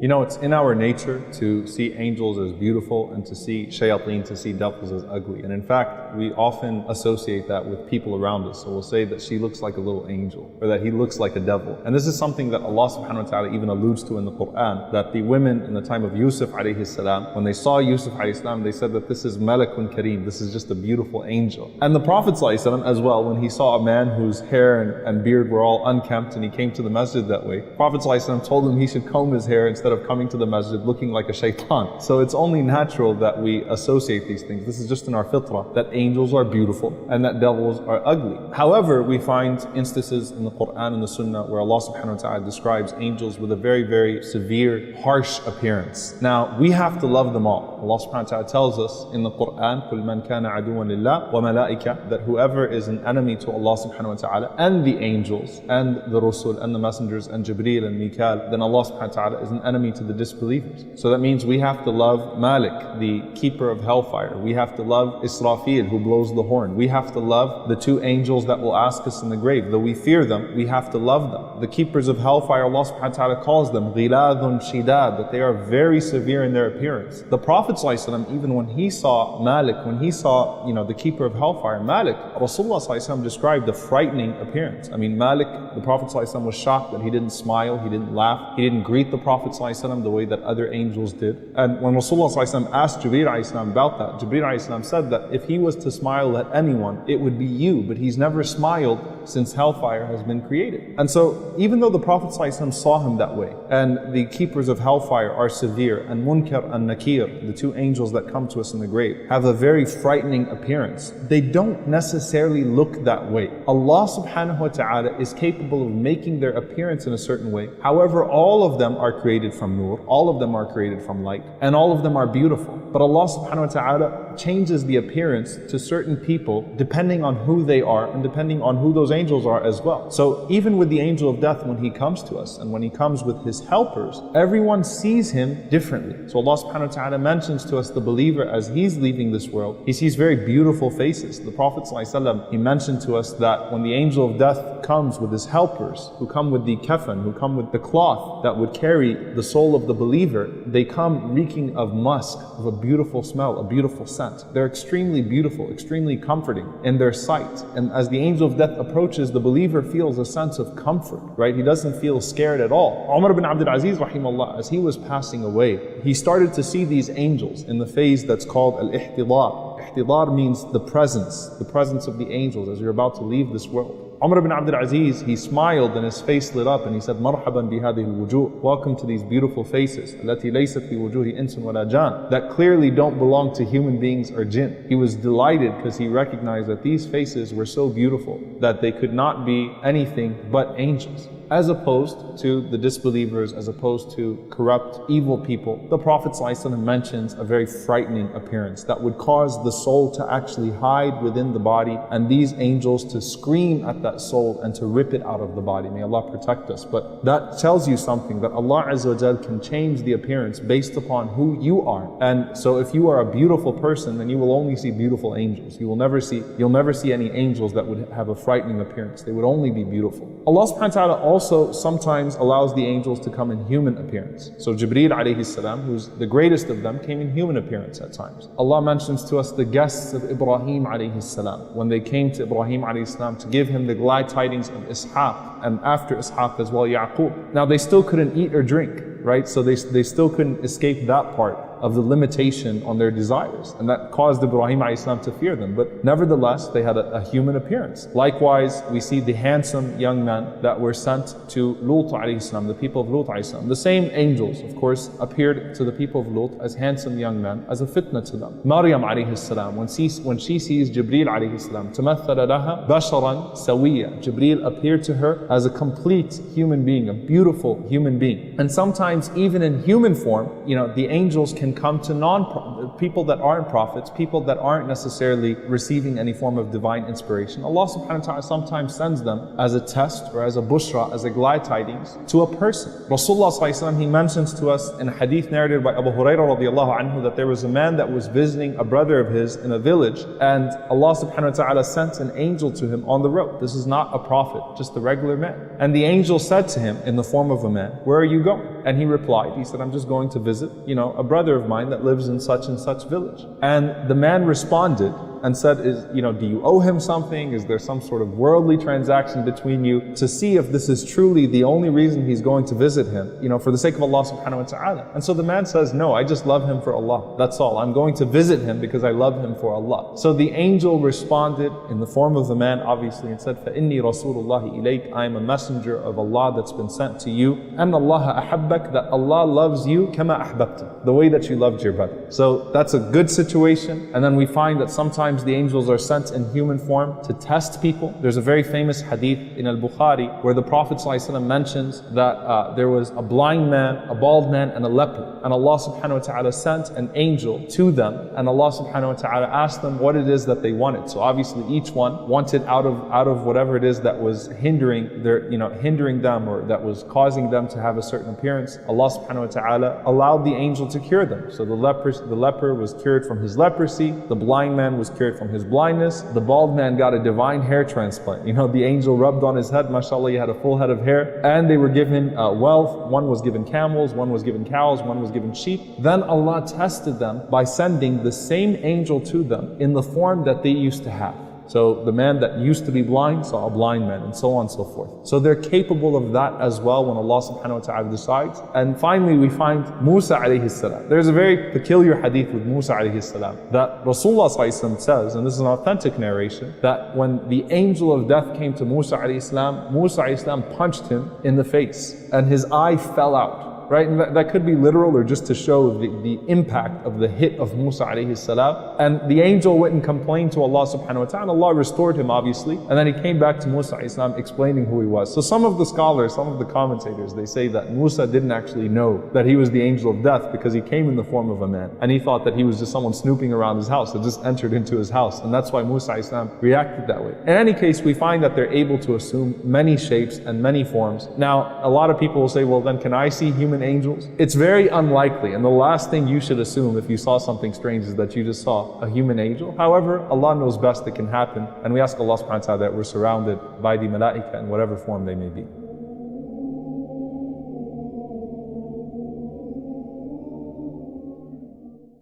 You know, it's in our nature to see angels as beautiful and to see shayateen, to see devils as ugly. And in fact, we often associate that with people around us. So we'll say that she looks like a little angel or that he looks like a devil. And this is something that Allah subhanahu wa ta'ala even alludes to in the Quran, that the women in the time of Yusuf alayhi salam, when they saw Yusuf alayhi salam, they said that this is Malakun Kareem, this is just a beautiful angel. And the Prophet sallallahu alaihi wasallam as well, when he saw a man whose hair and beard were all unkempt and he came to the masjid that way, Prophet sallallahu alaihi wasallam told him he should comb his hair instead of coming to the masjid looking like a shaitan. So it's only natural that we associate these things. This is just in our fitrah, that angels are beautiful and that devils are ugly. However, we find instances in the Quran and the Sunnah where Allah subhanahu wa ta'ala describes angels with a very, very severe, harsh appearance. Now, we have to love them all. Allah subhanahu wa ta'ala tells us in the Quran, قُلْ مَنْ كَانَ عَدُوًا لِلَّهِ وَمَلَائِكَةً, that whoever is an enemy to Allah subhanahu wa ta'ala and the angels and the Rusul and the messengers and Jibreel and Mikal, then Allah subhanahu wa ta'ala is an enemy to the disbelievers. So that means we have to love Malik, the keeper of hellfire. We have to love Israfil, who blows the horn. We have to love the two angels that will ask us in the grave. Though we fear them, we have to love them. The keepers of hellfire, Allah subhanahu wa ta'ala calls them ghiladun shidad, that they are very severe in their appearance. The Prophet ﷺ, even when he saw Malik, when he saw, the keeper of hellfire, Malik, Rasulullah ﷺ described a frightening appearance. I mean, Malik, the Prophet ﷺ was shocked that he didn't smile, he didn't laugh, he didn't greet the Prophet ﷺ the way that other angels did. And when Rasulullah ﷺ asked Jibreel ﷺ about that, Jibreel ﷺ said that if he was to smile at anyone, it would be you, but he's never smiled since hellfire has been created. And so, even though the Prophet ﷺ saw him that way, and the keepers of hellfire are severe, and Munkar and Nakir, the two angels that come to us in the grave, have a very frightening appearance, they don't necessarily look that way. Allah subhanahu wa ta'ala is capable of making their appearance in a certain way. However, all of them are created from nur, all of them are created from light, and all of them are beautiful. But Allah subhanahu wa ta'ala changes the appearance to certain people depending on who they are and depending on who those angels are as well. So even with the angel of death, when he comes to us and when he comes with his helpers, everyone sees him differently. So Allah subhanahu wa ta'ala mentions to us the believer as he's leaving this world, he sees very beautiful faces. The Prophet ﷺ, he mentioned to us that when the angel of death comes with his helpers, who come with the kafan, who come with the cloth that would carry the soul of the believer, they come reeking of musk, of a beautiful smell, a beautiful scent. They're extremely beautiful, extremely comforting in their sight. And as the angel of death approaches, the believer feels a sense of comfort, right? He doesn't feel scared at all. Umar ibn Abdul Aziz, rahimahullah, as he was passing away, he started to see these angels in the phase that's called al-ihtidar. Ihtidar means the presence of the angels as you're about to leave this world. Umar ibn Abdul Aziz, he smiled and his face lit up and he said, "Marhaban bihadihi al-wujuh." Welcome to these beautiful faces, التي ليست في وجوه إنس ولا جان, that clearly don't belong to human beings or jinn. He was delighted because he recognized that these faces were so beautiful that they could not be anything but angels. As opposed to the disbelievers, as opposed to corrupt, evil people, the Prophet ﷺ mentions a very frightening appearance that would cause the soul to actually hide within the body and these angels to scream at that soul and to rip it out of the body. May Allah protect us. But that tells you something, that Allah Azza wa Jal can change the appearance based upon who you are. And so if you are a beautiful person, then you will only see beautiful angels. You'll never see any angels that would have a frightening appearance. They would only be beautiful. Allah subhanahu wa ta'ala also sometimes allows the angels to come in human appearance. So Jibreel alayhi salam, who's the greatest of them, came in human appearance at times. Allah mentions to us the guests of Ibrahim alayhi salam, when they came to Ibrahim alayhi salam to give him the glad tidings of Ishaq, and after Ishaq as well, Yaqub. Now they still couldn't eat or drink, right? So they still couldn't escape that part of the limitation on their desires, and that caused Ibrahim ﷺ to fear them. But nevertheless, they had a human appearance. Likewise, we see the handsome young men that were sent to Lut ﷺ, the people of Lut ﷺ. The same angels, of course, appeared to the people of Lut as handsome young men, as a fitna to them. Maryam ﷺ, when she sees Jibreel ﷺ, تَمَثَّلَ لَهَا بَشَرًا سَوِيًّا, Jibreel appeared to her as a complete human being, a beautiful human being. And sometimes even in human form, the angels can can come to people that aren't prophets, people that aren't necessarily receiving any form of divine inspiration. Allah subhanahu wa ta'ala sometimes sends them as a test or as a bushra, as a glad tidings to a person. Rasulullah sallallahu alaihi wasallam, he mentions to us in a hadith narrated by Abu Hurairah radiallahu anhu that there was a man that was visiting a brother of his in a village, and Allah subhanahu wa ta'ala sent an angel to him on the road. This is not a prophet, just a regular man. And the angel said to him in the form of a man, "Where are you going?" And he replied, he said, "I'm just going to visit, a brother of mine that lives in such and such village." And the man responded and said, do you owe him something? Is there some sort of worldly transaction between you? To see if this is truly the only reason he's going to visit him, for the sake of Allah subhanahu wa ta'ala. And so the man says, "No, I just love him for Allah. That's all. I'm going to visit him because I love him for Allah." So the angel responded in the form of the man, obviously, and said, فَإِنِّي رَسُولُ اللَّهِ إِلَيْكَ, I am a messenger of Allah that's been sent to you. أَنَّ اللَّهَ أَحَبَّكَ, that Allah loves you كَمَا أَحْبَبْتَ, the way that you loved your brother. So that's a good situation. And then we find that sometimes the angels are sent in human form to test people. There's a very famous hadith in Al-Bukhari where the Prophet ﷺ mentions that there was a blind man, a bald man, and a leper. And Allah subhanahu wa ta'ala sent an angel to them, and Allah subhanahu wa ta'ala asked them what it is that they wanted. So obviously each one wanted out of whatever it is that was hindering them, or that was causing them to have a certain appearance. Allah subhanahu wa ta'ala allowed the angel to cure them. So the leper was cured from his leprosy, the blind man was cured from his blindness, the bald man got a divine hair transplant. The angel rubbed on his head, mashallah, he had a full head of hair, and they were given wealth. One was given camels, one was given cows, one was given sheep. Then Allah tested them by sending the same angel to them in the form that they used to have. So the man that used to be blind saw a blind man, and so on and so forth. So they're capable of that as well when Allah subhanahu wa ta'ala decides. And finally we find Musa alayhi salam. There's a very peculiar hadith with Musa alayhi salam that Rasulullah sallallahu alaihi wasallam says, and this is an authentic narration, that when the angel of death came to Musa alayhi salam, Musa alayhi salam punched him in the face and his eye fell out. Right? And that could be literal or just to show the impact of the hit of Musa alayhi salam. And the angel went and complained to Allah subhanahu wa ta'ala. Allah restored him obviously. And then he came back to Musa alayhi salam explaining who he was. So some of the scholars, some of the commentators, they say that Musa didn't actually know that he was the angel of death because he came in the form of a man. And he thought that he was just someone snooping around his house that just entered into his house. And that's why Musa alayhi salam reacted that way. In any case, we find that they're able to assume many shapes and many forms. Now, a lot of people will say, well then can I see human angels? It's very unlikely, and the last thing you should assume if you saw something strange is that you just saw a human angel. However, Allah knows best it can happen, and we ask Allah subhanahu wa ta'ala that we're surrounded by the malaika in whatever form they may be.